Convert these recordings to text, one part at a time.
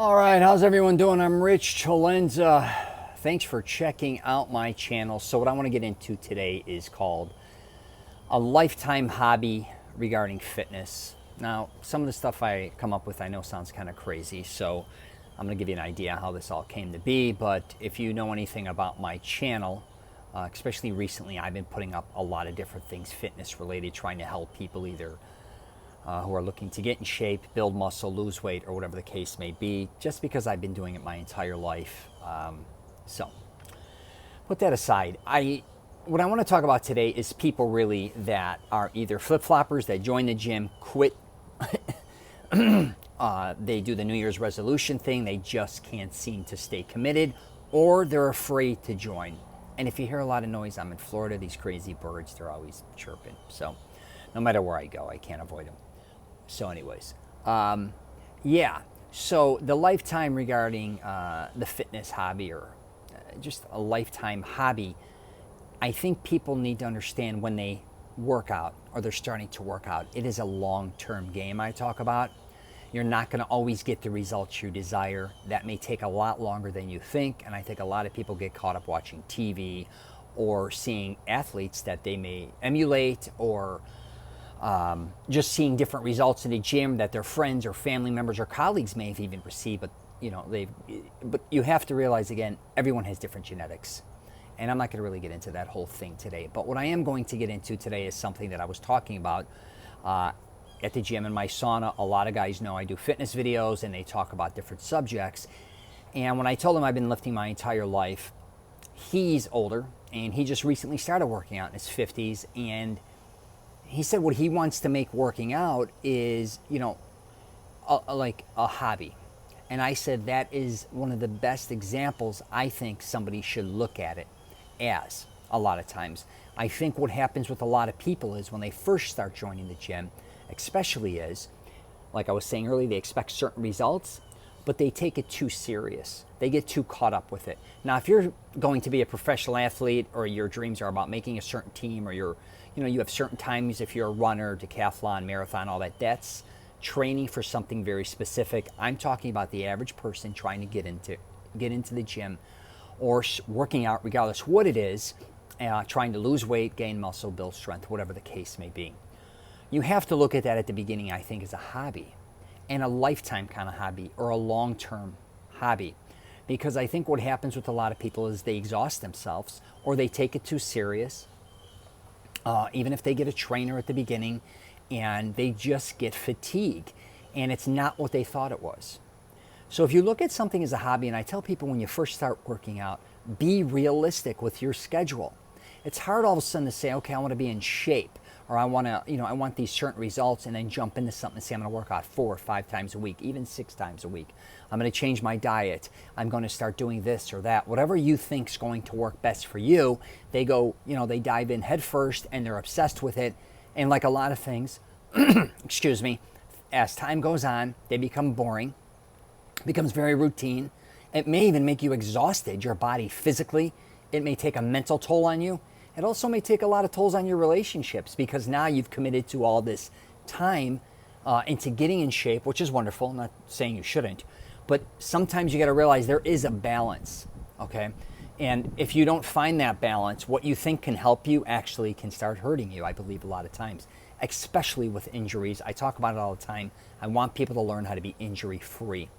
All right, how's everyone doing? I'm Rich Celenza. Thanks for checking out my channel. So what I want to get into today is called a lifetime hobby regarding fitness. Now, some of the stuff I come up with I know sounds kind of crazy, so I'm going to give you an idea how this all came to be. But if you know anything about my channel, especially recently, I've been putting up a lot of different things fitness related, trying to help people either who are looking to get in shape, build muscle, lose weight, or whatever the case may be, just because I've been doing it my entire life. So put that aside. What I want to talk about today is people really that are either flip-floppers that join the gym, quit, they do the New Year's resolution thing, they just can't seem to stay committed, or they're afraid to join. And if you hear a lot of noise, I'm in Florida, these crazy birds, they're always chirping. So no matter where I go, I can't avoid them. So anyways, yeah, so the lifetime regarding the fitness hobby or just a lifetime hobby, I think people need to understand when they work out or they're starting to work out, it is a long-term game I talk about. You're not going to always get the results you desire. That may take a lot longer than you think, and I think a lot of people get caught up watching TV or seeing athletes that they may emulate or just seeing different results in the gym that their friends or family members or colleagues may have even received, but you have to realize again, everyone has different genetics, and I'm not going to really get into that whole thing today. But what I am going to get into today is something that I was talking about at the gym in my sauna. A lot of guys know I do fitness videos, and they talk about different subjects. And when I told him I've been lifting my entire life, he's older, and he just recently started working out in his 50s, and he said what he wants to make working out is, like a hobby. And I said that is one of the best examples I think somebody should look at it as a lot of times. I think what happens with a lot of people is when they first start joining the gym, especially is, like I was saying earlier, they expect certain results, but they take it too serious. They get too caught up with it. Now, if you're going to be a professional athlete or your dreams are about making a certain team or you have certain times, if you're a runner, decathlon, marathon, all that, that's training for something very specific. I'm talking about the average person trying to get into the gym or working out, regardless what it is, trying to lose weight, gain muscle, build strength, whatever the case may be. You have to look at that at the beginning, I think, as a hobby, and a lifetime kind of hobby or a long-term hobby. Because I think what happens with a lot of people is they exhaust themselves or they take it too serious. Even if they get a trainer at the beginning, and they just get fatigued, and it's not what they thought it was. So if you look at something as a hobby, and I tell people when you first start working out, be realistic with your schedule. It's hard all of a sudden to say, okay, I want to be in shape, or I want to, I want these certain results, and then jump into something and say I'm going to work out 4 or 5 times a week, even 6 times a week. I'm going to change my diet. I'm going to start doing this or that. Whatever you think is going to work best for you, they go, they dive in head first, and they're obsessed with it. And like a lot of things, excuse me, as time goes on, they become boring, becomes very routine. It may even make you exhausted, your body physically. It may take a mental toll on you. It also may take a lot of tolls on your relationships because now you've committed to all this time into getting in shape, which is wonderful. I'm not saying you shouldn't, but sometimes you got to realize there is a balance, okay? And if you don't find that balance, what you think can help you actually can start hurting you, I believe, a lot of times, especially with injuries. I talk about it all the time. I want people to learn how to be injury-free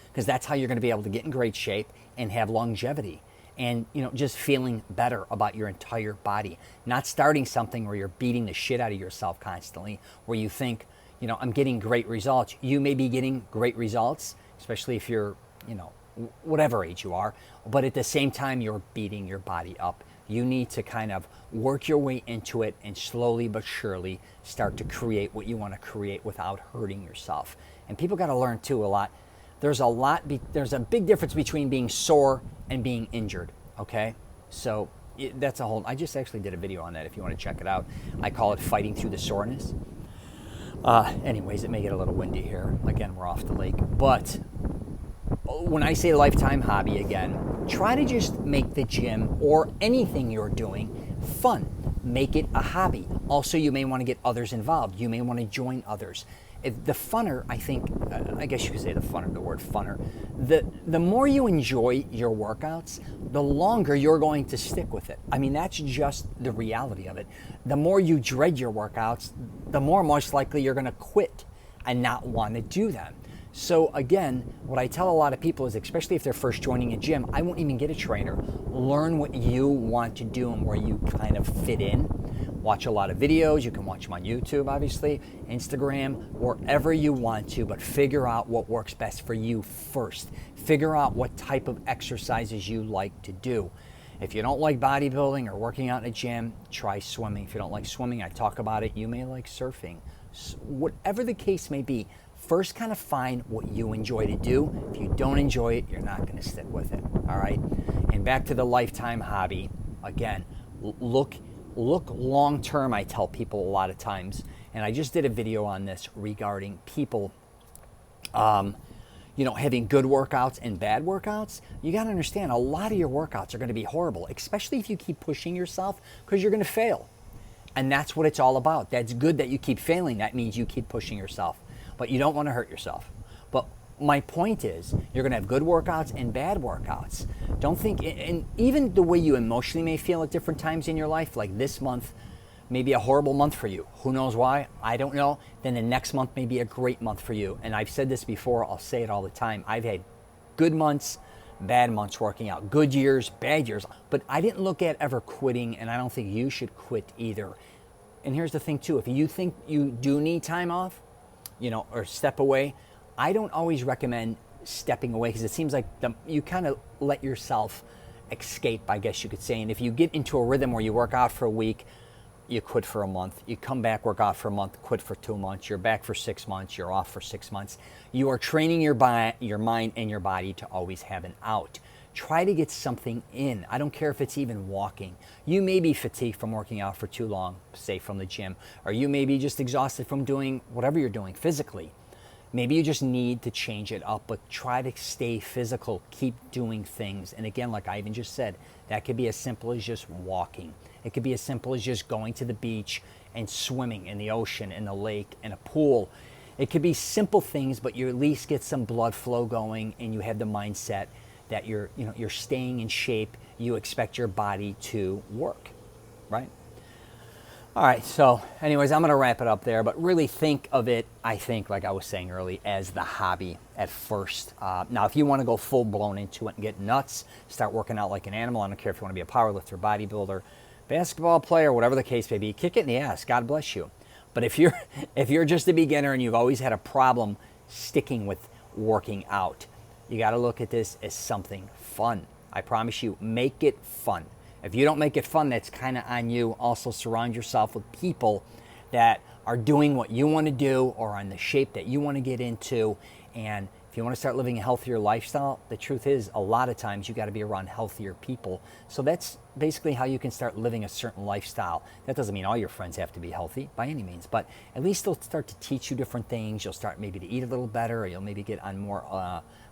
because that's how you're going to be able to get in great shape and have longevity and, just feeling better about your entire body. Not starting something where you're beating the shit out of yourself constantly, where you think, I'm getting great results. You may be getting great results, especially if you're, whatever age you are, but at the same time, you're beating your body up. You need to kind of work your way into it and slowly but surely start to create what you want to create without hurting yourself. And people got to learn too a lot. There's a big difference between being sore and being injured, okay? So that's a whole, I just actually did a video on that if you want to check it out. I call it fighting through the soreness. Anyways, it may get a little windy here. Again, we're off the lake. But when I say lifetime hobby again, try to just make the gym or anything you're doing fun. Make it a hobby. Also, you may want to get others involved. You may want to join others. The funner, I think, I guess you could say the funner, the word funner, the more you enjoy your workouts, the longer you're going to stick with it. I mean, that's just the reality of it. The more you dread your workouts, the more most likely you're going to quit and not want to do them. So again, what I tell a lot of people is, especially if they're first joining a gym, I won't even get a trainer. Learn what you want to do and where you kind of fit in. Watch a lot of videos. You can watch them on YouTube, obviously, Instagram, wherever you want to, but figure out what works best for you first. Figure out what type of exercises you like to do. If you don't like bodybuilding or working out in a gym, try swimming. If you don't like swimming, I talk about it. You may like surfing. Whatever the case may be, first kind of find what you enjoy to do. If you don't enjoy it, you're not going to stick with it. All right? And back to the lifetime hobby. Again, look long term. I tell people a lot of times, and I just did a video on this regarding people having good workouts and bad workouts. You got to understand, a lot of your workouts are going to be horrible, especially if you keep pushing yourself, because you're going to fail. And that's what it's all about. That's good that you keep failing. That means you keep pushing yourself, but you don't want to hurt yourself. But my point is, you're going to have good workouts and bad workouts. Don't think, and even the way you emotionally may feel at different times in your life, like this month may be a horrible month for you. Who knows why? I don't know. Then the next month may be a great month for you. And I've said this before, I'll say it all the time. I've had good months, bad months working out, good years, bad years. But I didn't look at ever quitting, and I don't think you should quit either. And here's the thing too, if you think you do need time off, or step away, I don't always recommend stepping away, because it seems like you kind of let yourself escape, I guess you could say. And if you get into a rhythm where you work out for a week, you quit for a month, you come back, work out for a month, quit for 2 months, you're back for 6 months, you're off for 6 months. You are training your mind and your body to always have an out. Try to get something in. I don't care if it's even walking. You may be fatigued from working out for too long, say from the gym, or you may be just exhausted from doing whatever you're doing physically. Maybe you just need to change it up, but try to stay physical, keep doing things. And again, like I even just said, that could be as simple as just walking. It could be as simple as just going to the beach and swimming in the ocean, in the lake, in a pool. It could be simple things, but you at least get some blood flow going, and you have the mindset that you're staying in shape. You expect your body to work, right? All right, so anyways, I'm going to wrap it up there, but really think of it, I think, like I was saying earlier, as the hobby at first. Now, if you want to go full-blown into it and get nuts, start working out like an animal, I don't care if you want to be a powerlifter, bodybuilder, basketball player, whatever the case may be, kick it in the ass, God bless you. But if you're just a beginner and you've always had a problem sticking with working out, you got to look at this as something fun. I promise you, make it fun. If you don't make it fun, that's kind of on you. Also, surround yourself with people that are doing what you want to do or on the shape that you want to get into. And if you want to start living a healthier lifestyle, the truth is, a lot of times you got to be around healthier people. So that's basically how you can start living a certain lifestyle. That doesn't mean all your friends have to be healthy by any means, but at least they'll start to teach you different things. You'll start maybe to eat a little better, or you'll maybe get on more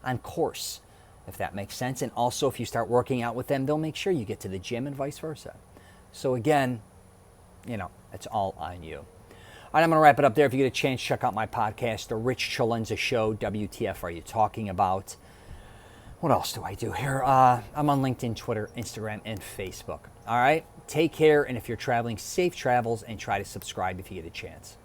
on course, if that makes sense. And also, if you start working out with them, they'll make sure you get to the gym and vice versa. So again, it's all on you. All right, I'm going to wrap it up there. If you get a chance, check out my podcast, The Rich Celenza Show. WTF are you talking about? What else do I do here? I'm on LinkedIn, Twitter, Instagram, and Facebook. All right, take care. And if you're traveling, safe travels, and try to subscribe if you get a chance.